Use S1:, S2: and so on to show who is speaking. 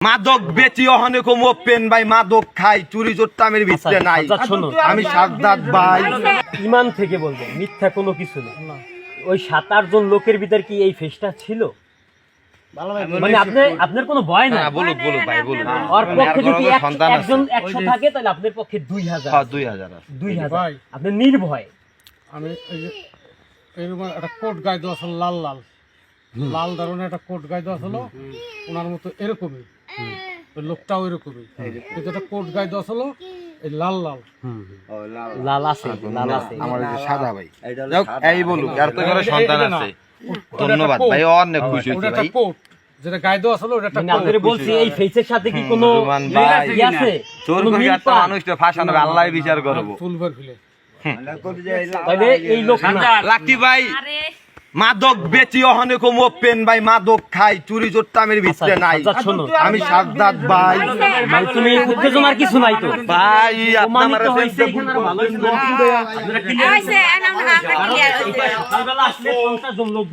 S1: মাদক বেচি ওখানে কম ওপেন ভাই, মাদক খাই, চুরি চোরটামের ভিতরে নাই। আমি সাজ্জাদ ভাই।
S2: ইমান থেকে বলবো, মিথ্যা কোনো কিছু নেই। ওই 7-8 জন লোকের ভিতর কি এই ফেসটা ছিল? মানে আপনার কোনো ভয় না?
S1: বলুক ভাই বলুক।
S2: ওর পক্ষে যদি একজন 100 থাকে তাহলে আপনার পক্ষে 2000।
S1: হ্যাঁ 2000
S2: আপনি নির্ভয়।
S3: আমি এরকম একটা কোট গায়ে দেওয়া ছিল, লাল লাল লাল ধরনের একটা কোট গায়ে দেওয়া ছিল, ওনার মতো এরকমই ওই লোকটাও এরকমই, কিন্তু একটা কোট গায়ে দেওয়া ছিল এই লাল লাল
S2: লাল আছে
S1: আমার সাদা ভাই। এই বলুক, আর তো করে সন্তান আছে। ধন্যবাদ ভাই, অনেক খুশি হইছি ভাই।
S3: কোট যেটা গায়ে দেওয়া ছিল ওটা একটা
S2: আপনাদের বলছি এই ফেসের সাথে কি কোনো ই আছে?
S1: চোর করে একটা মানুষকে ফাঁসানো আল্লাহই বিচার করব।
S3: তুলবার ফেলে
S2: তাহলে এই লোক না।
S1: লাকি ভাই মাদক বেচি ওখানে কম ওপেন ভাই, মাদক খাই, চুরি চোরটামের ভিতরে নাই। আমি সাজ্জাদ ভাই।
S2: মানে তুমি উত্তেজনার কিছু নাই তো
S1: ভাই আপনার
S2: হইছে এখানে আরো ভালো আপনারা ক্লিয়ার হইছে। সকালবেলা আসলে 50 জন লোক